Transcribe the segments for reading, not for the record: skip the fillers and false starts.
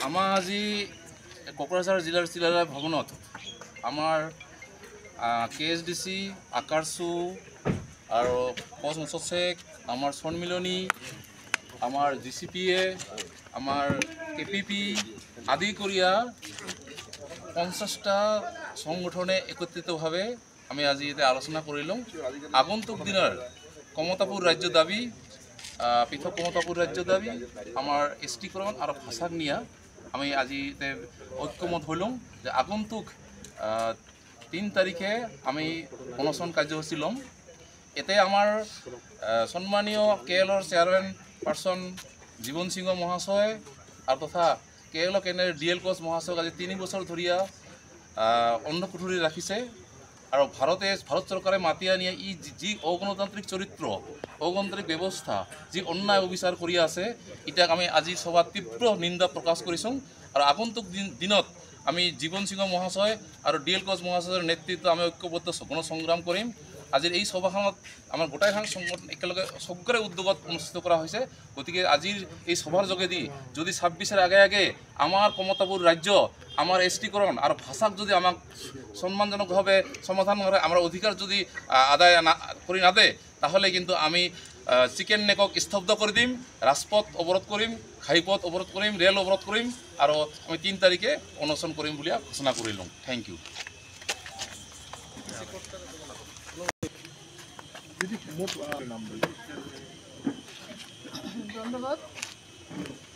আমাৰ আজি কোকৰাঝাৰ জিলাৰ চিলাৰায় ভৱনত আমাৰ KSDC আকাৰচু আৰু পষ্ট মুছছেক আমাৰ সন্মিলনী আমাৰ GCPA আমাৰ KPP আদি কৰিয়া 50টা সংগঠনে একত্ৰিতভাবে আমি আজি এতে আলোচনা কৰিলোঁ আগন্তুক দিনৰ কমতাপুৰ ৰাজ্য দাবী পৃথক কমতাপুৰ ৰাজ্য দাবী আমাৰ এষ্টিকৰণ আৰু ভাষাক নিয়া আমি আজি এতে ঐক্যমত হইলোঁ যে আগন্তুক 3 তাৰিখে আমি অনশন কাৰ্যসূচী ল'ম এতে আমাৰ সন্মানীয় KLৰ চেয়াৰম্যান পাৰ্সন জীবন সিংহ মহাশয় আৰু তথা KL কেন্দ্ৰৰ DL কোচ মহাশয়ক আজি 3 বছৰ ধৰিয়া অন্য কুঠুৰি ৰাখিছে আৰু ভাৰত চৰকাৰে মাতি আনিয়া ই যি অগণতান্ত্ৰিক চৰিত্ৰ অগণতান্ত্ৰিক ব্যৱস্থা যি অন্যায় অবিচাৰ কৰি আছে ইটাক আমি আজি সভা তীব্ৰ নিন্দা প্ৰকাশ কৰিছোঁ আৰু আগন্তুক দিনত আমি জীবন সিংহ মহাশয় আৰু DL কোচ মহাশয়ৰ নেতৃত্বত আমি ঐক্যবদ্ধ গণসংগ্ৰাম কৰিম আজিৰ এই সভাখনত আমাৰ গোটাইখন সংগঠন একেলগে সকলোৰে উদ্যোগত অনুষ্ঠিত কৰা হৈছে গতিকে আজিৰ এই সভাৰ যোগেদি যদি 26 আগে আগে আমাৰ কমতাপুৰ ৰাজ্য আমাৰ এষ্টিকৰণ আৰু ভাষাক যদি আমাক সম্মানজনকভাৱে সমাধান কৰে আমাৰ অধিকাৰ যদি আদায় কৰি না দেয় তাহলে কিন্তু আমি চিকেন নেকক স্তব্ধ কৰি দিম ৰাজপথ অৱৰোধ কৰিম ঘাইপথ অৱৰোধ কৰিম ৰেল অৱৰোধ কৰিম আৰু আমি 3 তাৰিখে অনশন কৰিম বুলি ঘোষণা কৰিলোঁ থ্যাংক ইউ ধন্যবাদ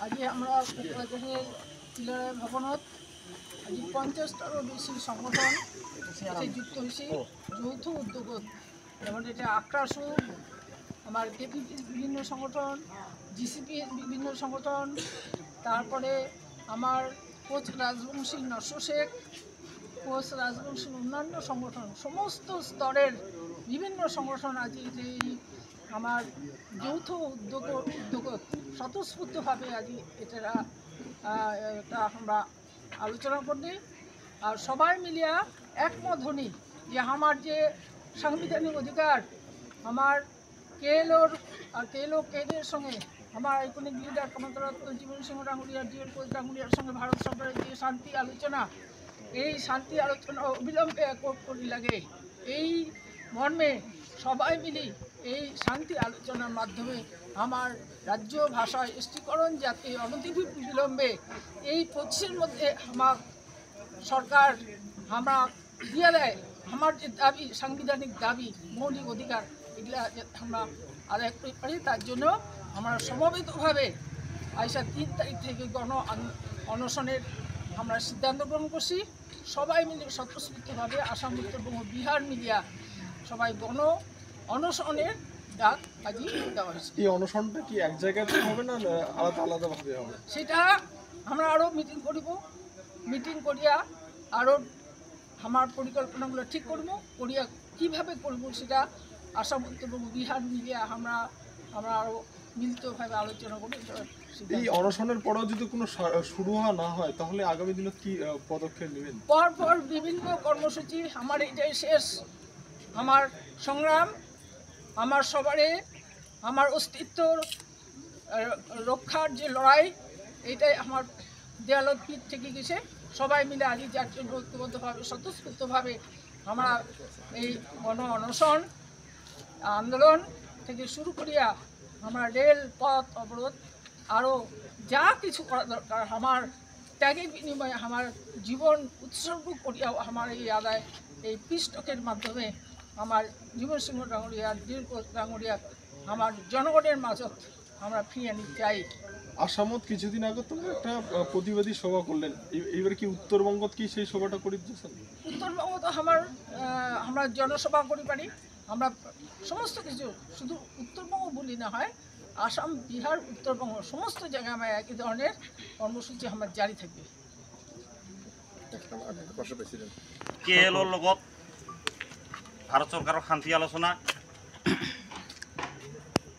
আজি আমরা কোকরাঝারের চিলারায় ভবনত আজি 50টারও বেশি সংগঠন যুক্ত হয়েছে যৌথ উদ্যোগত যেমন এটা আক্রাসু আমার KPP বিভিন্ন সংগঠন GCP বিভিন্ন সংগঠন তারপরে আমার কোচ রাজবংশী নরসো শেখ কোচ রাজবংশীর অন্যান্য সংগঠন সমস্ত স্তরের বিভিন্ন সংগঠন আজ এই আমার যৌথ উদ্যোগত স্বতঃস্ফূর্তভাবে আজ এটা আমরা আলোচনা করি আর সবাই মিলিয়া একমত হনি যে আমার যে সাংবিধানিক অধিকার আমার কেএলের সঙ্গে আমার আইকনিক লিডার কমতারত্ন জীবন সিংহ ডাঙ্গুরিয়া DL কোচ ডাঙ্গুরিয়ার সঙ্গে ভারত সরকারের যে শান্তি আলোচনা এই শান্তি আলোচনা অবিলম্বে করি লাগে এই মর্মে সবাই মিলি এই শান্তি আলোচনার মাধ্যমে আমার রাজ্য ভাষা এষ্টিকরণ যাতে অনতিবিলম্বে এই 25-এর মধ্যে আমার সরকার আমরা দিয়ে দেয় আমার যে দাবি সাংবিধানিক দাবি মৌলিক অধিকার এগুলা আমরা আদায় করতে পারি তার জন্য আমরা সমবেতভাবে আইসা 3 তারিখ থেকে অনশনের আমরা সিদ্ধান্ত গ্রহণ করছি সবাই মিলে স্বতঃস্ফূর্তভাবে আসাম উত্তরবঙ্গ বিহার মিলিয়া সবাই অনশনের ডাক আজি দেওয়া হয়েছে এই অনশনটা কি এক জায়গাতে হবে না আলাদা আলাদাভাবে হবে সেটা আমরা আরও মিটিং করিয়া আরও আমার পরিকল্পনাগুলো ঠিক করবো করিয়া কীভাবে করবো সেটা আসাম উত্তরবঙ্গ বিহার মিলিয়া আমরা আরও মিলিতভাবে আলোচনা করি এই অনশনের পরেও যদি কোনো শুরু না হয় তাহলে আগামী দিনে কি পদক্ষেপ নেবেন পর বিভিন্ন কর্মসূচি আমার এটাই শেষ আমার সংগ্রাম আমার সবারে আমার অস্তিত্ব রক্ষার যে লড়াই এটাই আমার দেয়ালত পিঠ থেকে গেছে সবাই মিলে আজ যার জন্য ঐক্যবদ্ধভাবে স্বতঃস্ফূর্তভাবে আমরা এই অনশন আন্দোলন থেকে শুরু করিয়া আমরা রেল পথ অবরোধ আরও যা কিছু করা দরকার আমার ত্যাগের বিনিময়ে আমার জীবন উৎসর্গ করিয়াও আমার এই আদায় এই পিষ্টকের মাধ্যমে আমার জীবন সিংহ ডাঙ্গুরিয়া DL কোচ ডাঙ্গুরিয়া আমার জনগণের মাঝত আমরা ফিরিয়ে নিতে চাই আসামত কিছুদিন আগে তো একটা প্রতিবাদী সভা করলেন এবার কি উত্তরবঙ্গত কি সেই সভাটা করে দিয়েছেন উত্তরবঙ্গ তো আমরা জনসভা করি পারি আমরা সমস্ত কিছু শুধু উত্তরবঙ্গ বলি না হয় আসাম বিহার উত্তরবঙ্গ সমস্ত জায়গায় আমার একই ধরনের কর্মসূচি আমার জারি থাকবে KLৰ লগত ভাৰত চৰকাৰৰ শান্তি আলোচনা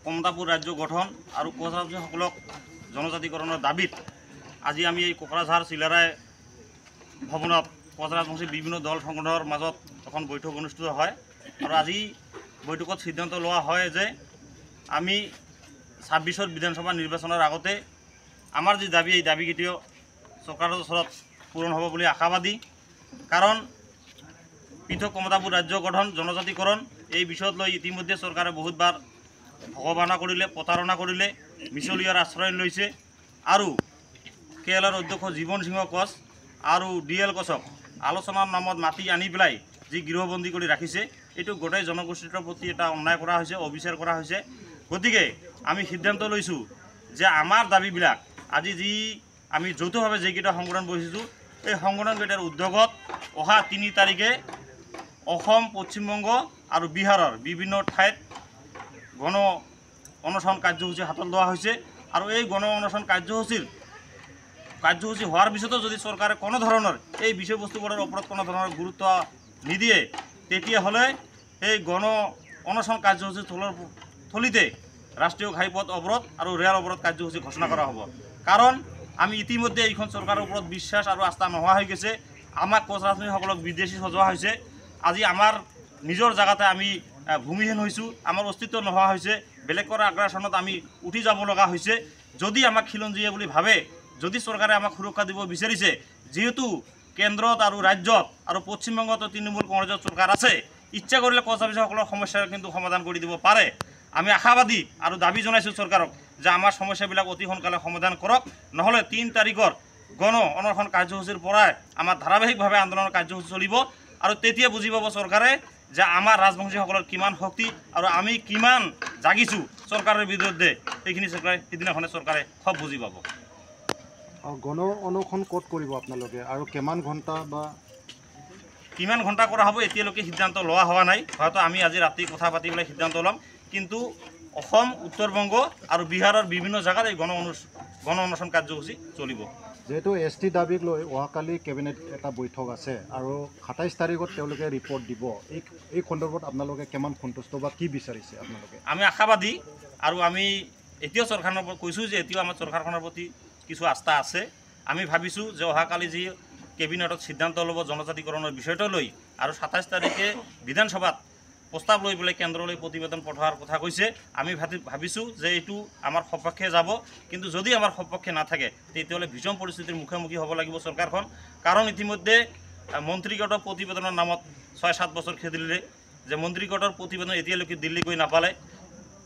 কমতাপুৰ ৰাজ্য গঠন আৰু কোচৰাজসকলক জনজাতিকৰণৰ দাবীত আজি আমি এই কোকৰাঝাৰ চিলাৰায় ভৱনত কোচৰাজবংশী বিভিন্ন দল সংগঠনৰ মাজত এখন বৈঠক অনুষ্ঠিত হয় আৰু আজি বৈঠকত সিদ্ধান্ত লোৱা হয় যে আমি 26 বিধানসভা নিৰ্বাচনৰ আগতে আমাৰ যে দাবী এই দাবীকেইটিও চৰকাৰৰ ওচৰত পূৰণ হ'ব বুলি আশাবাদী। কাৰণ পৃথক কমতাপুৰ ৰাজ্য গঠন জনজাতিকৰণ এই বিষয়ত লৈ ইতিমধ্যে চৰকাৰে বহুতবাৰ ভগৱানা কৰিলে, প্ৰতাৰণা কৰিলে, মিছলীয়াৰ আশ্ৰয় লৈছে আৰু কেৰেলাৰ অধ্যক্ষ জীৱন সিংহ কোচ আৰু DL কোচক আলোচনাৰ নামত মাতি আনি পেলাই যি গৃহবন্দী কৰি ৰাখিছে, এইটো গোটেই জনগোষ্ঠীৰ প্ৰতি এটা অন্যায় কৰা হৈছে, অবিচাৰ কৰা হৈছে। গতিকে আমি সিদ্ধান্ত লৈছোঁ যে আমাৰ দাবীবিলাক আজি যি আমি যৌথভাৱে যিকেইটা সংগঠন বহিছোঁ, এই সংগঠনকেইটাৰ উদ্যোগত অহা 3 তাৰিখে অসম, পশ্চিমবংগ আৰু বিহাৰৰ বিভিন্ন ঠাইত গণ অনশন কাৰ্যসূচী হাতত লোৱা হৈছে। আৰু এই গণ অনশন কাৰ্যসূচী হোৱাৰ পিছতো যদি চৰকাৰে কোনো ধৰণৰ এই বিষয়বস্তুবোৰৰ ওপৰত কোনো ধৰণৰ গুৰুত্ব নিদিয়ে, তেতিয়াহ'লে এই গণ অনশন কাৰ্যসূচীৰ থলীতে ৰাষ্ট্ৰীয় ঘাইপথ অৱৰোধ আৰু ৰেল অৱৰোধ কাৰ্যসূচী ঘোষণা কৰা হ'ব। কাৰণ আমি ইতিমধ্যে এইখন চৰকাৰৰ ওপৰত বিশ্বাস আৰু আস্থা নোহোৱা হৈ গৈছে। আমাক কোচ ৰাজনীতিসকলক বিদেশী সজোৱা হৈছে। আজি আমাৰ নিজৰ জেগাতে আমি ভূমিহীন হৈছোঁ, আমাৰ অস্তিত্ব নোহোৱা হৈছে, বেলেগৰ আগ্ৰাসনত আমি উঠি যাব লগা হৈছে। যদি আমাক খিলঞ্জীয়া বুলি ভাবে, যদি চৰকাৰে আমাক সুৰক্ষা দিব বিচাৰিছে, যিহেতু কেন্দ্ৰত আৰু ৰাজ্যত আৰু পশ্চিমবংগতো তৃণমূল কংগ্ৰেছৰ চৰকাৰ আছে, ইচ্ছা কৰিলে কোচ অফিচাৰসকলৰ সমস্যা কিন্তু সমাধান কৰি দিব পাৰে। আমি আশাবাদী আৰু দাবী জনাইছোঁ চৰকাৰক যে আমাৰ সমস্যাবিলাক অতি সোনকালে সমাধান কৰক, নহ'লে 3 তাৰিখৰ গণ অনশন কাৰ্যসূচীৰ পৰাই আমাৰ ধাৰাবাহিকভাৱে আন্দোলনৰ কাৰ্যসূচী চলিব। আৰু তেতিয়া বুজি পাব চৰকাৰে যে আমাৰ ৰাজবংশীসকলৰ কিমান শক্তি আৰু আমি কিমান জাগিছোঁ চৰকাৰৰ বিৰুদ্ধে। এইখিনি চৰকাৰে সিদিনাখনে চৰকাৰে সব বুজি পাব। গণ অনশন ক'ত কৰিব আপোনালোকে আৰু কিমান ঘণ্টা বা কিমান ঘণ্টা কৰা হ'ব এতিয়ালৈকে সিদ্ধান্ত লোৱা হোৱা নাই। হয়তো আমি আজি ৰাতি কথা পাতি পেলাই সিদ্ধান্ত ল'ম। কিন্তু অসম, উত্তৰ-বংগ আৰু বিহাৰৰ বিভিন্ন জেগাত এই গণ অনশন কাৰ্যসূচী চলিব। যেহেতু ST দাবীক লৈ অহাকালি কেবিনেট এটা বৈঠক আছে আৰু 27 তাৰিখত তেওঁলোকে ৰিপৰ্ট দিব। এই সন্দৰ্ভত আপোনালোকে কিমান সন্তুষ্ট বা কি বিচাৰিছে আপোনালোকে? আমি আশাবাদী আৰু আমি এতিয়াও চৰকাৰৰ কৈছোঁ যে এতিয়াও আমাৰ চৰকাৰখনৰ প্ৰতি কিছু আস্থা আছে। আমি ভাবিছোঁ যে অহাকালি যি কেবিনেটত সিদ্ধান্ত ল'ব জনজাতিকৰণৰ বিষয়টো লৈ আৰু 27 তাৰিখে বিধানসভাত প্ৰস্তাৱ লৈ পেলাই কেন্দ্ৰলৈ প্ৰতিবেদন পঠোৱাৰ কথা কৈছে। আমি ভাবিছোঁ যে এইটো আমাৰ সপক্ষে যাব। কিন্তু যদি আমাৰ সপক্ষে নাথাকে তেতিয়াহ'লে ভীষণ পৰিস্থিতিৰ মুখামুখি হ'ব লাগিব চৰকাৰখন। কাৰণ ইতিমধ্যে মন্ত্ৰীগোটৰ প্ৰতিবেদনৰ নামত 6-7 বছৰ খেদিলে যে মন্ত্ৰীগোটৰ প্ৰতিবেদন এতিয়ালৈকে দিল্লী গৈ নাপালে।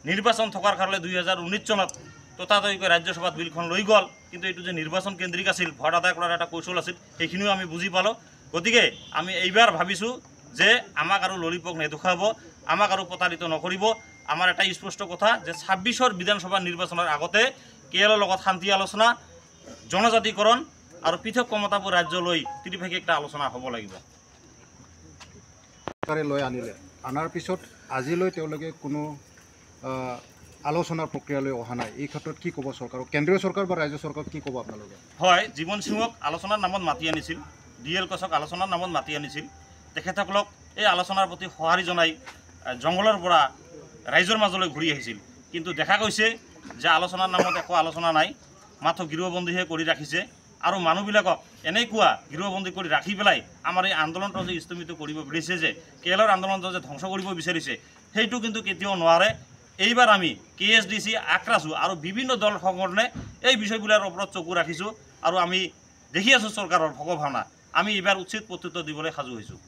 নিৰ্বাচন থকাৰ কাৰণে 2019 চনত ততাতৈয়াকৈ ৰাজ্যসভাত বিলখন লৈ গ'ল। কিন্তু এইটো যে নিৰ্বাচন কেন্দ্ৰিক আছিল, ভোট আদায় কৰাৰ এটা কৌশল আছিল, সেইখিনিও আমি বুজি পালোঁ। গতিকে আমি এইবাৰ ভাবিছোঁ যে আমাক আৰু ললিপক নেদেখাব, আমাক আৰু প্ৰতাৰিত নকৰিব। আমাৰ এটাই স্পষ্ট কথা যে 26ৰ বিধানসভা নিৰ্বাচনৰ আগতে কেৰেলাৰ লগত শান্তি আলোচনা, জনজাতিকৰণ আৰু পৃথক কমতাপুৰ ৰাজ্য লৈ ত্ৰিপাক্ষিক একটা আলোচনা হ'ব লাগিব। চৰকাৰে লৈ আনিলে, আনাৰ পিছত আজিলৈ তেওঁলোকে কোনো আলোচনাৰ প্ৰক্ৰিয়ালৈ অহা নাই। এই ক্ষেত্ৰত কি ক'ব চৰকাৰক? কেন্দ্ৰীয় চৰকাৰ বা ৰাজ্য চৰকাৰক কি ক'ব আপোনালোকে? হয়, জীৱন সিঙক আলোচনাৰ নামত মাতি আনিছিল, DL কোচক আলোচনাৰ নামত মাতি আনিছিল। তেখেতসকলক এই আলোচনাৰ প্ৰতি সঁহাৰি জনাই জংঘলৰ পৰা ৰাইজৰ মাজলৈ ঘূৰি আহিছিল। কিন্তু দেখা গৈছে যে আলোচনাৰ নামত একো আলোচনা নাই, মাথো গৃহবন্দীহে কৰি ৰাখিছে। আৰু মানুহবিলাকক এনেকুৱা গৃহবন্দী কৰি ৰাখি পেলাই আমাৰ এই আন্দোলনটো যে স্থগিত কৰিব বিচাৰিছে, যে কেৰেলাৰ আন্দোলনটো যে ধ্বংস কৰিব বিচাৰিছে, সেইটো কিন্তু কেতিয়াও নোৱাৰে। এইবাৰ আমি KSDC, আক্ৰাছু আৰু বিভিন্ন দল সংগঠনে এই বিষয়বিলাকৰ ওপৰত চকু ৰাখিছোঁ আৰু আমি দেখি আছোঁ চৰকাৰৰ ভগভাৱনা। আমি এইবাৰ উচিত প্ৰত্যুত্তৰ দিবলৈ সাজু হৈছোঁ।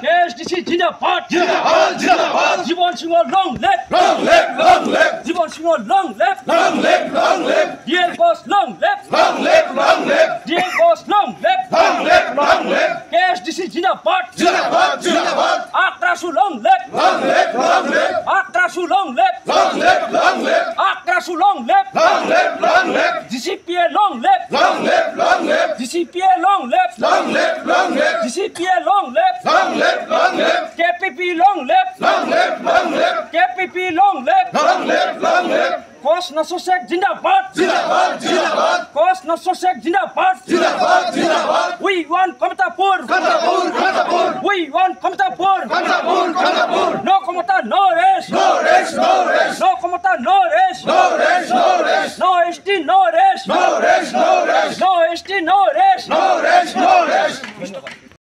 KSDC জিন্দাবাদ, জিন্দাবাদ, জিন্দাবাদ। জীবন সিংহ লং লেফট, লং লেফট, লং লেফট। জীবন সিংহ লং লেফট, লং লেফট, লং লেফট। DL কোচ লং লেফট, লং লেফট, লং লেফট। DL কোচ লং লেফট, লং লেফট, লং লেফট। KSDC জিন্দাবাদ, জিন্দাবাদ, জিন্দাবাদ। আক্রাসু লং লেফট, লং লেফট, লং লেফট। আক্রাসু লং লেফট, লং লেফট, লং লেফট। আক্রাসু লং লেফট, লং লেফট, লং লেফট। GCPA লং লেফট, লং লেফট, লং লেফট। GCPA লং লেফট, লং left, লং left. GCPA long left, long left, long left. KPP long left, long left, long left. KPP long left, long left, long left. Koos Nassar Sheikh Jindabad, Jindabad, Jindabad. Koos Nassar Sheikh Jindabad, Jindabad, Jindabad.